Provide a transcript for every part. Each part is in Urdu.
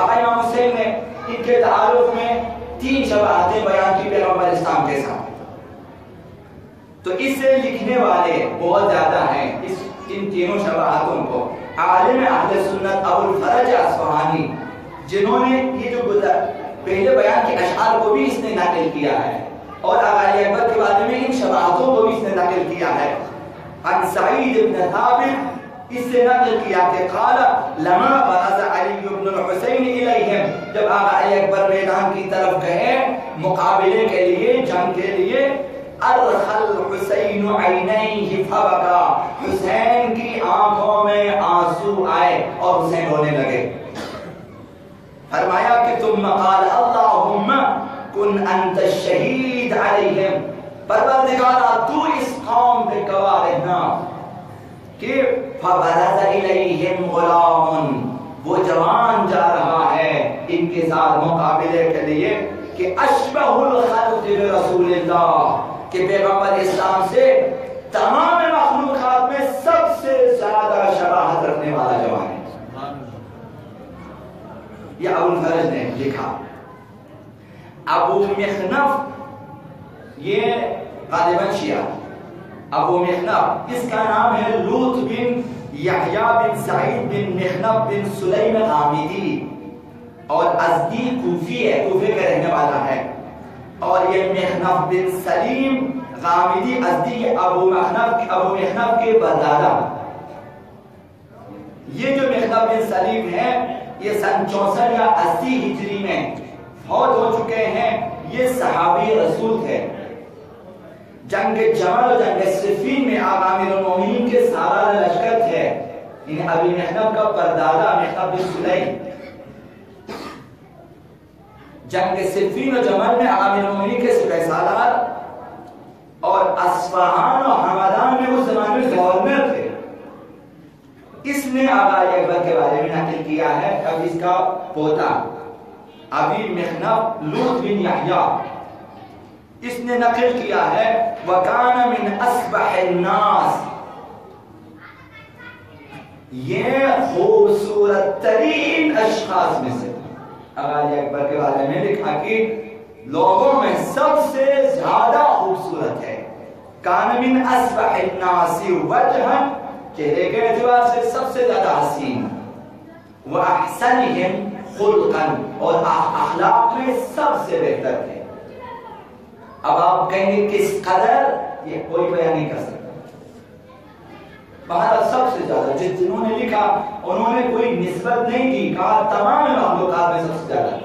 آقا امام حسین نے ان کے تعارف میں 3 شباہتیں بیان کی پیغمبر اسلام کے ساتھ. تو اس سے لکھنے والے بہت زیادہ ہیں ان تینوں شباہتوں کو. عالم اہل سنت ابو الفرج اصفہانی جنہوں نے یہ جو پہلے بیان کے اشعار کو بھی اس نے نقل کیا ہے اور آقا علی اکبر کے بارے میں ان شباہتوں کو بھی اس نے نقل کیا ہے. عن سعید بن ثابت اس سے نقل کیا کہ قال لما برز علی بن الحسین الیہم جب آقا علی اکبر میدان کی طرف گئے مقابلے کے لیے جنگ کے لیے ارخل حسین عینیہ فبکا حسین کی آنکھوں میں آنسو آئے اور حسین رونے لگے. فرمایا کہ ثم قال اللہم کن انت الشہید علیہم پروردگارا تو اس قوم پہ گواہ رہنا. کہ فبرز الیہم غلام وہ جوان جا رہا ہے ان کے ساتھ مقابلے کے لیے کہ اشبہ الخلق برسول اللہ کہ پیغمبر اسلام سے تمام مخلوقات میں سب سے زیادہ شباہت رکھنے والا جوان ہے. یہ ابو الفرج نے لکھا. ابو مخنف یہ غالباً شیعہ ابو مخنف اس کا نام ہے لوط بن یحییٰ بن سعید بن مخنف بن سلیم غامدی اور ازدی کوفی ہے کوفے کا رہنے والا ہے. اور یہ مخنف بن سلیم غامدی ازدی ابو مخنف کے بدادہ. یہ جو مخنف بن سلیم ہے یہ سن 64 یا 80 ہجری میں فوت ہو چکے ہیں. یہ صحابی رسول تھے. جنگ جمل و جنگ صفین میں آقا امیر المومنین کے سالار لشکر تھے. انہیں ابی مخنف کا پردادا مخنف بن سلیم جنگ صفین و جمل میں آقا امیر المومنین کے سپہ سالار اور اصفہان و حمدان میں اس زمانے میں گورنر تھے. اس نے آقا علی اکبر کے بارے میں نقل کیا ہے. اب اس کا پوتا ابی مخنف لوط بن یحییٰ اس نے نقل کیا ہے وَكَانَ مِنْ أَصْبَحِ النَّاسِ یہ خوبصورت ترین اشخاص میں سے. آقا علی اکبر کے بارے میں لکھا کہ لوگوں میں سب سے زیادہ خوبصورت ہے. كَانَ مِنْ أَصْبَحِ النَّاسِ وَجْهًا چہرے کے اعتبار سے سب سے زیادہ حسین وَأَحْسَنِهِمْ خُلْقًا اور اخلاق میں سب سے بہتر تھے. اب آپ کہیں گے کس قدر یہ کوئی بیان نہیں کر سکتا. بہرحال سب سے زیادہ جنہوں نے لکھا انہوں نے کوئی نسبت نہیں کی کہا تمام مخلوقات میں سب سے زیادہ.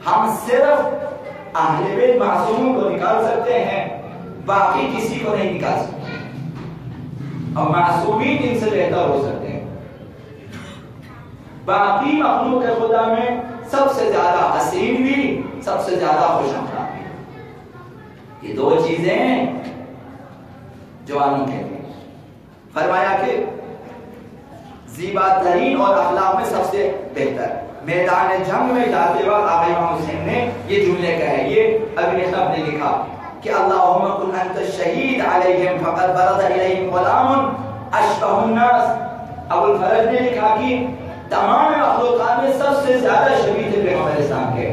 ہم صرف اہل بیت معصوموں کو نکال سکتے ہیں باقی کسی کو نہیں نکال سکتے اور معصومین ان سے بہتر ہو سکتے ہیں. باقی مخلوق خدا میں سب سے زیادہ حسین بھی سب سے زیادہ خوش اخلاق بھی. یہ 2 چیزیں جوانوں کے لیے. فرمایا کہ زیبا ترین اور اخلاق میں سب سے بہتر. میدان جنگ میں جاتے وقت آقا امام حسین نے یہ جملے کہے. یہ ابن خلف نے لکھا کہ اللہم کن انت الشہید علیہم فقد برز الیہم غلام اشبہ الناس. ابو الفرج نے لکھا کہ تمام مخلوقات میں سب سے زیادہ شبیہ تھے پیغمبر اسلام کے.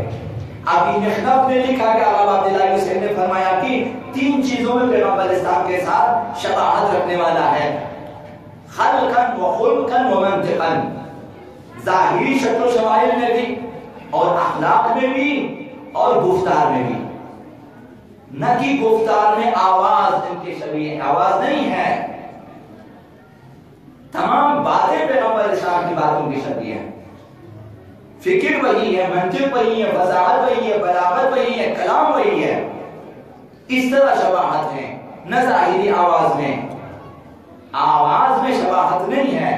ابی مخنف نے لکھا کہ آقا عبداللہ حسین نے فرمایا کہ 3 چیزوں میں پیغمبر اسلام کے ساتھ شباہت رکھنے والا ہے. خلقاً و خلقاً و منطقاً ظاہری شکل و شمائل میں بھی اور اخلاق میں بھی اور گفتار میں بھی. نہ کہ گفتار میں آواز ان کے شبیہ آواز نہیں ہے. تمام باتیں پیغمبر اسلام کی باتوں کی شبیہ ہیں. فکر وہی ہے, منطق وہی ہے, فصاحت وہی ہے, بلاغت وہی ہے, کلام وہی ہے. اس طرح شباہت ہے. نہ ظاہری آواز میں شباہت نہیں ہے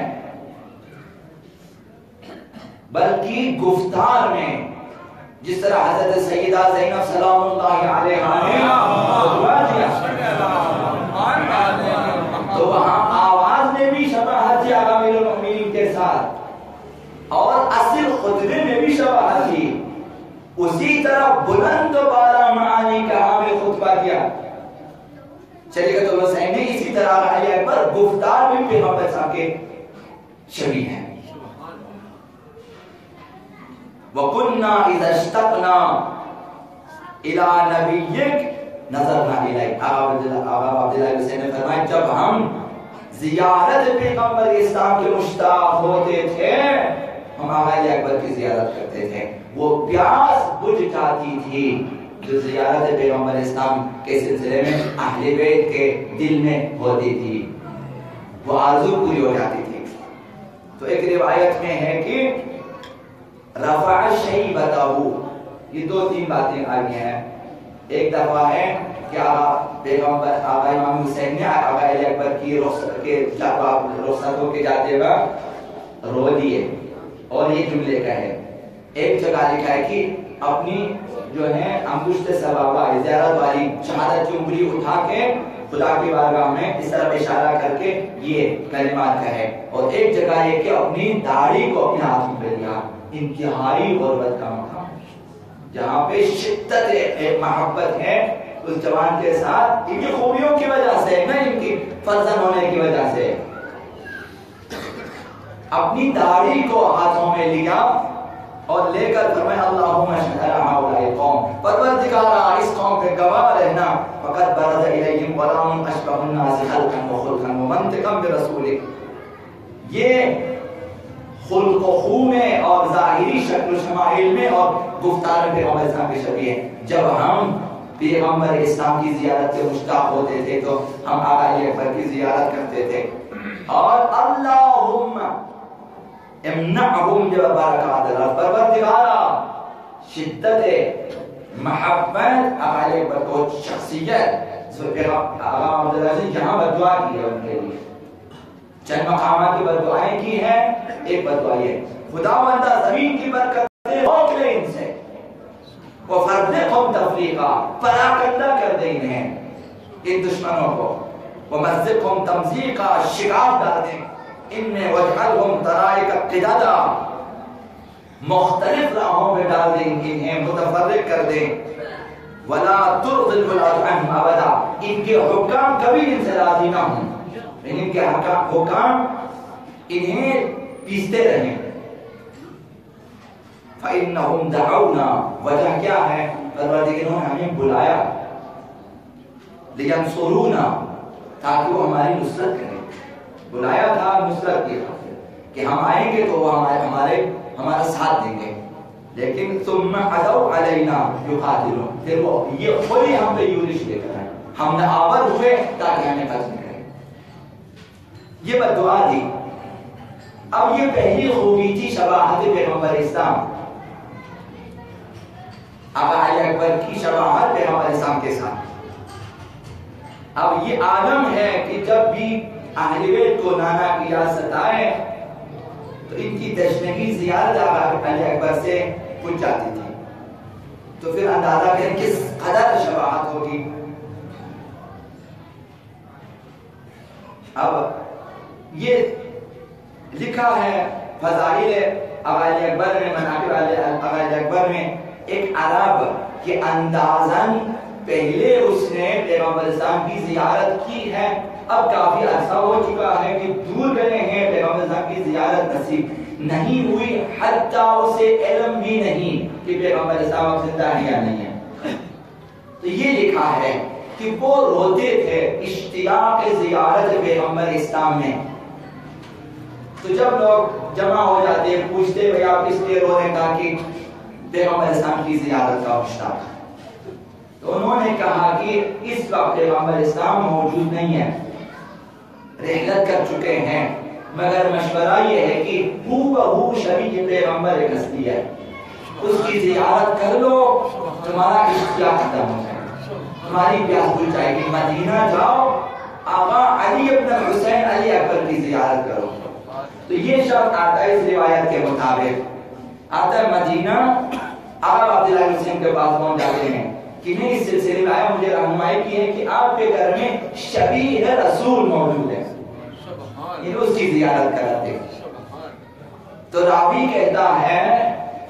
بلکہ گفتار میں. جس طرح حضرت سیدہ زینب سلام اللہ علیہا نے دعا دیا تو وہاں آواز میں بھی شباہت تھی آقا امیر المومنین کے ساتھ اور اصل خطبے میں بھی شباہت تھی. اسی طرح بلند و بالا معانی کا حامل خطبہ کیا شریعت الحسین نے. اسی طرح علی اکبر گفتار میں پیغمبر صاحب کے شبیہ ہیں. وَكُنَّا إِذَا اشْتَقْنَا إِلَىٰ نَبِيِّكَ نَظَرْنَا إِلَيْكَ۔ آقا عبداللہ حسین نے فرمایا جب ہم زیارت پیغمبر اسلام کے مشتاق ہوتے تھے ہم آقا اکبر کی زیارت کرتے تھے، وہ پیاس بجھ جاتی تھی جو زیارت پیغمبر اسلام کے سلسلے میں اہل بیت کے دل میں ہوتی تھی، وہ آرزو پوری ہو جاتی تھی۔ تو ایک روایت میں ہے کہ رفع شیبتہ، یہ 2-3 باتیں آئی ہیں۔ ایک دفعہ ہے کہ پیغمبر آقا امام حسین نے آقا علی اکبر کی رخصت ہو کے جاتے وقت رو دیے اور یہ جملے کہے۔ ایک جگہ لکھا ہے کہ اپنی جو ہے انگشت سبابہ زیارت والی شہادت کی انگلی اٹھا کے خدا کی بارگاہ میں اس طرح اشارہ کر کے یہ کلمات کہے، اور ایک جگہ یہ کہ اپنی داڑھی کو اپنے ہاتھ میں لیا۔ انتہائی غربت کا مقام جہاں پہ شدت محبت ہے اس جوان کے ساتھ، ان کی خوبیوں کی وجہ سے نہ ان کی فرزند ہونے کی وجہ سے، اپنی داڑھی کو ہاتھوں میں لیا اور لے کر فرمایا اللہم اشہد ہؤلاء القوم، پروردگارا اس قوم پہ گواہ رہنا، فقد برز الیہم غلام اشبہ الناس خلقا وخلقا ومنطقا برسولک، یہ خلق و خو میں اور ظاہری شکل و شمائل میں اور گفتار پیغمبر اسلام کے شبیہ ہیں۔ جب ہم پیغمبر اسلام کی زیارت کے مشتاق ہوتے تھے تو ہم آقا علی اکبر کی زیارت کرتے تھے، اور اللہم امنعہم جب برکات اللہ، پروردگارا شدت محبت آقا علی اکبر کو شخصیت آقا عبداللہ سے جہاں بدعا کی ہے ان کے لیے، چند مقامات کی بدعائیں کی ہیں، ایک بدعا یہ خداوندہ زمین کی برکتیں روک لے ان سے، وَفَرْدِقْهُمْ تَفْرِيقًا، پراکندہ کر دے انہیں ان دشمنوں کو، وَمَزِّقْهُمْ تَمْزِيقًا، شکاف ڈال دیں ان میں، وَاجْعَلْهُمْ طَرَائِقَ قِدَدًا، مختلف راہوں میں ڈال دیں انہیں، متفرق کر دیں، وَلَا تُرْضِ الْوَلَاةُ عَنْهُمْ أَبَدًا، ان کے حکام کبھی ان سے راضی نہ ہوں، ان کے حکام انہیں پیستے رہیں۔ فَإِنَّهُمْ دَعَوْنَا، وجہ کیا ہے؟ پروردگار نے ہمیں بلایا، لِيَنْصُرُونَا، تاکہ وہ ہماری نصرت کریں، بلایا تھا نصرت کی خاطر کہ ہم آئیں گے تو وہ ہمارا ساتھ دیں گے، لیکن ثُمَّ عَدَوْا عَلَيْنَا يُقَاتِلُونَ، پھر وہ یہ خود ہی ہم پہ یورش لے کر آئے، ہم نے آور ہوئے تاکہ ہمیں قتل کریں، یہ بدعا دی۔ اب یہ پہلی خوبی تھی شباہت پیغمبر اسلام، آقا علی اکبر کی شباہت پیغمبر اسلام کے ساتھ۔ اب یہ عالم ہے کہ جب بھی اہل بیت کو نانا کیا ستائے تو ان کی تشنگی زیادہ آقا علی اکبر سے پوچھ جاتی تھی، تو پھر اندازہ کریں کس قدر شباہت ہوگی۔ اب یہ لکھا ہے فضائل آقا علی اکبر میں، مناقب آقا علی اکبر میں، ایک عرب کے اندازاً پہلے اس نے پیغمبر اسلام کی زیارت کی ہے، اب کافی عرصہ ہو چکا ہے کہ دور گئے ہیں، پیغمبر اسلام کی زیارت نصیب نہیں ہوئی، حتیٰ اسے علم بھی نہیں کہ پیغمبر اسلام اب زندہ ہے یا نہیں ہے۔ تو یہ لکھا ہے کہ وہ روتے تھے اشتیاق زیارت پیغمبر اسلام میں، تو جب لوگ جمع ہو جاتے پوچھتے بھئی آپ کس لیے رو رہے ہیں، کہا کہ پیغمبر اسلام کی زیارت کا مشتاق، تو انہوں نے کہا کہ اس وقت پیغمبر اسلام موجود نہیں ہے، رحلت کر چکے ہیں، مگر مشورہ یہ ہے کہ ہو بہو شبیہ پیغمبر ایک ہستی ہے، اس کی زیارت کر لو، تمہارا اشتیاق ختم ہو جائے، تمہاری پیاس بجھ جائے گی، مدینہ جاؤ، آقا علی ابن حسین علی اکبر کی زیارت کرو۔ تو یہ شخص آتا ہے اس روایت کے مطابق، آتا ہے مدینہ، آقا عبداللہ حسین کے پاس پہنچ جاتے ہیں کہ میں اس سلسلے میں آیا، مجھے رہنمائی کی ہے کہ آپ کے گھر میں شبیہ رسول موجود ہے، یہ اس کی زیارت کراتے ہیں۔ تو راوی کہتا ہے،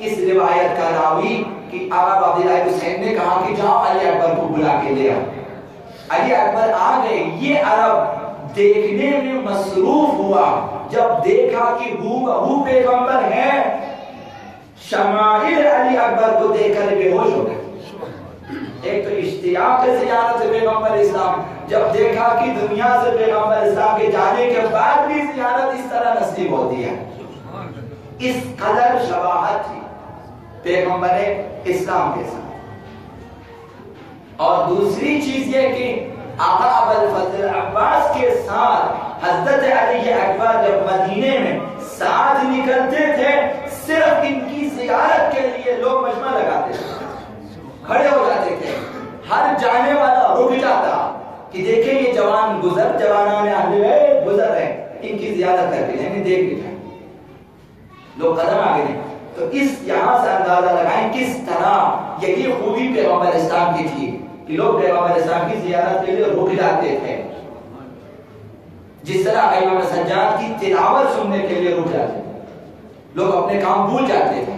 اس روایت کا راوی کہ آقا عبداللہ حسین نے کہا کہ جاؤ علی اکبر کو بلا کے لے آؤ، علی اکبر آ گئے، یہ عرب دیکھنے میں مصروف ہوا، جب دیکھا کہ ہو بہو پیغمبر ہے، شمائل اکبر کو دیکھ کر بے ہوش ہو گئے. ایک تو اشتیاق زیارت پیغمبر اسلام، جب دیکھا کہ دنیا سے پیغمبر اسلام کے جانے کے بعد بھی زیارت اس طرح نصیب ہوتی ہے، اس قدر شباہت تھی پیغمبر اسلام کے ساتھ. اور دوسری چیز یہ کہ آقا ابوالفضل عباس کے ساتھ حضرت علی اکبر جب مدینے میں ساتھ نکلتے تھے، صرف ان کی زیارت کے لیے لوگ مجمع لگاتے تھے، کھڑے ہو جاتے تھے. ہر جانے والا رک جاتا کہ دیکھیں یہ جوان جوانان اہل بیت گزر رہے ہیں، ان کی زیارت کر کے یعنی دیکھ لیجیے لوگ قدم آگے نہیں. تو اس یہاں سے اندازہ لگائیں کس طرح یہی خوبی پیغمبر اسلام کی تھی کہ لوگ پیغمبر اسلام کی زیارت کے لیے رک جاتے تھے. جس طرح امام سجاد کی تلاوت سننے کے لیے رک جاتے تھے، لوگ اپنے کام بھول جاتے تھے.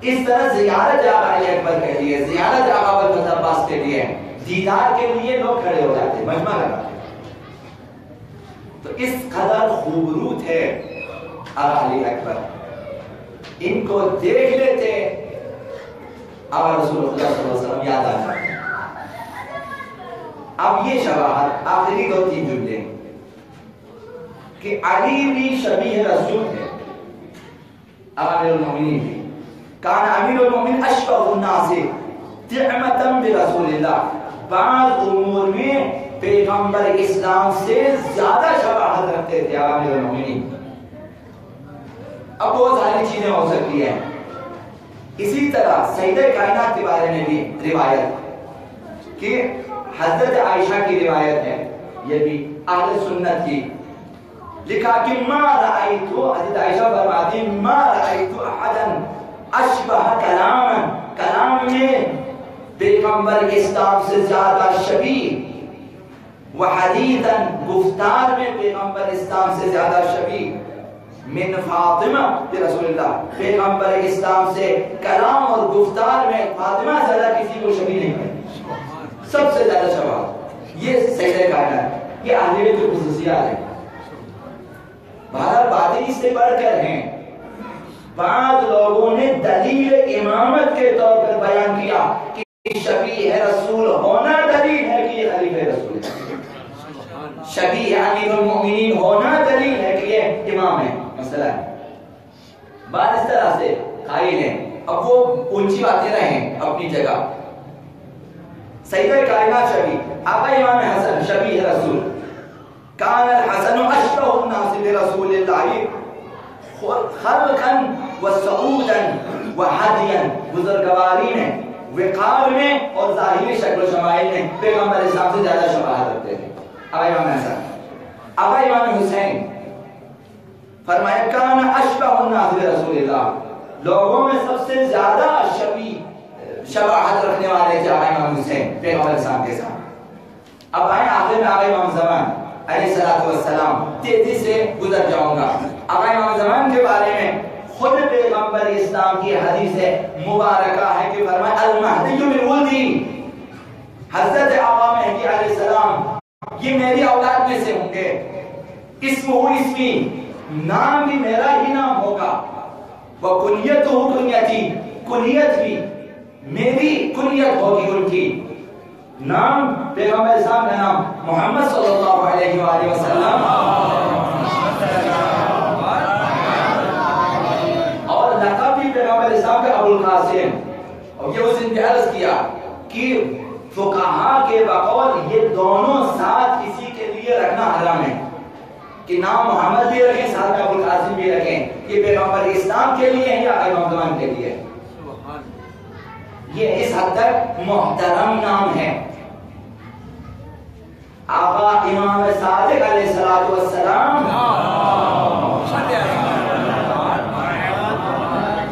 اس طرح زیارت آقا علی اکبر کے لیے، زیارت آقا ابوالفضل عباس کے لیے، دیدار کے لیے لوگ کھڑے ہو جاتے، مجمع لگاتے. تو اس قدر خوبرو تھے آقا علی اکبر، ان کو دیکھ لیتے آقا رسول اللہ صلی اللہ علیہ وسلم یاد آ جاتے. اب یہ شباہت آخری 2-3 جملے کہ علی بھی شبیہ رسول ہے، امیر المومنین بھی. کان امیر المومنین اشبہ الناس طعمۃ برسول اللہ، بعض امور میں پیغمبر اسلام سے زیادہ شباہت رکھتے تھے امیر المومنین. اب بہت ساری چیزیں ہو سکتی ہیں. اسی طرح سیدہ کائنات کے بارے میں بھی روایت کہ حضرت عائشہ کی روایت ہے، یہ بھی اہل سنت کی، لکھا کہ ما رأیتو، حضرت عائشہ فرماتی ما رأیتو احدا اشبہ کلاما، کلام میں پیغمبر اسلام سے زیادہ شبیہ، وحدیثا گفتار میں پیغمبر اسلام سے زیادہ شبیہ، من فاطمہ رسول اللہ، پیغمبر اسلام سے کلام اور گفتار میں فاطمہ زیادہ کسی کو شبیہ نہیں ہے، سب سے زیادہ شباہت. یہ سیدہ کائنات، یہ اہل بیت کی خصوصیات ہیں. بہرحال باتیں اس سے بڑھ کر ہیں. بعض لوگوں نے دلیل امامت کے طور پر بیان کیا کہ شبیہ رسول ہونا دلیل ہے کہ یہ خلیفہ رسول ہے، شبیہ امیر المومنین ہونا دلیل ہے کہ یہ امام ہے. مسئلہ ہے بعض اس طرح سے قائل ہیں. اب وہ اونچی باتیں رہیں اپنی جگہ. سیدہ کائنات شبیہ، آقا امام حسن شبیہ رسول، کان الحسن اشبہ الناس برسول اللہ خلقا وسعودا وحدیا، بزرگواری میں، وقار میں اور ظاہری شکل و شمائل میں پیغمبر اسلام سے زیادہ شباہت رکھتے تھے آقا امام حسن. آقا امام حسین فرمایا کان اشبہ الناس برسول اللہ، لوگوں میں سب سے زیادہ شباہت رکھنے والے تھے آقا امام حسین پیغمبر اسلام کے ساتھ. اب آئیں آخر میں آقا امام زمان علیہ السلام، تیزی سے گزر جاؤں گا. آقا امام زمان کے بارے میں خود پیغمبر اسلام کی حدیث مبارکہ ہے کہ فرمایا المہدی من ولدی، حضرت آقا مہدی علیہ السلام یہ میری اولاد میں سے ہوں گے. اسمہ اسمی، نام بھی میرا ہی نام ہوگا، وکنیتہ کنیتی، کنیت بھی میری کنیت ہوگی ان کی. نام پیغمبر اسلام کا نام محمد صلی اللہ علیہ وآلہ وسلم، اور لقب بھی پیغمبر اسلام کا ابو القاسم. اور یہ اس نے عرض کیا کہ فقہاء کے بقول یہ دونوں ساتھ کسی کے لیے رکھنا حرام ہے، کہ نام محمد بھی رکھیں ساتھ میں ابو القاسم بھی رکھیں. یہ پیغمبر اسلام کے لیے ہے یا امام زمان کے لیے؟ یہ اس حد تک محترم نام ہے. آقا امام صادق علیہ السلام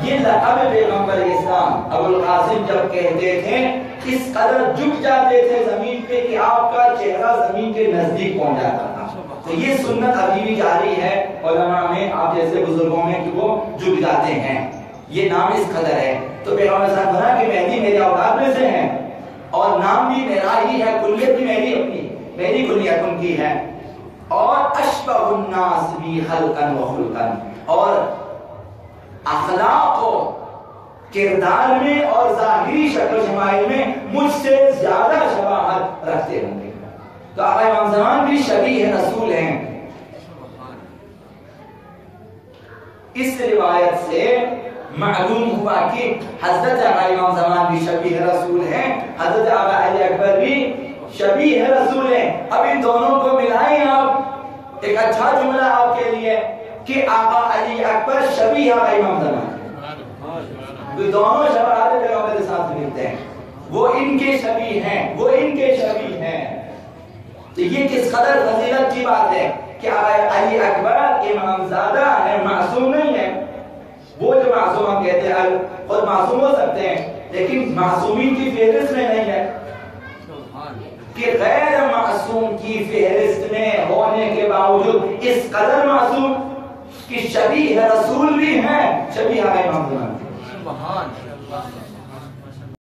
یہ لقب پیغمبر اسلام ابو القاسم جب کہتے تھے اس قدر جھک جاتے تھے زمین پہ کہ آپ کا چہرہ زمین کے نزدیک پہنچ جاتا تھا. تو یہ سنت ابھی بھی جاری ہے علماء میں، آپ جیسے بزرگوں میں کہ وہ جھک جاتے ہیں. یہ نام اس قدر ہے. تو پیغمبر صاحب بنا کہ مہدی میری اولاد میں سے ہیں اور نام بھی میرا ہی ہے، کنیت بھی میری اپنی، میری کنیت ان کی ہے. اور اشبہ الناس بھی خلقا و خلقا، اور اخلاق و کردار میں اور ظاہری شکل و شمائل میں مجھ سے زیادہ شباہت رکھتے ہوں گے. تو آقا امام زمان بھی شبیہ رسول ہیں. اس روایت سے معلوم ہوا کہ حضرت آقا امام زمان بھی شبیہ رسول ہیں, حضرت آقا علی اکبر بھی شبیہ رسول ہیں. اب ان دونوں کو ملائیں آپ, ایک اچھا جملہ آپ کے لیے کہ آقا علی اکبر شبیہ آقا امام زمان ہیں. دونوں شباہت پیغمبر کے ساتھ ملتے ہیں, وہ ان کے شبیہ ہیں, وہ ان کے شبیہ ہیں. تو یہ کس قدر فضیلت کی بات ہے کہ علی اکبر امام زادہ ہے, معصوم نہیں ہے. وہ جو معصوم ہم کہتے ہیں خود معصوم ہو سکتے ہیں لیکن معصومین کی فہرست میں نہیں ہے, کہ غیر معصوم کی فہرست میں ہونے کے باوجود اس قدر معصوم کہ شبیہ رسول بھی ہیں, شبیہ امام زمان.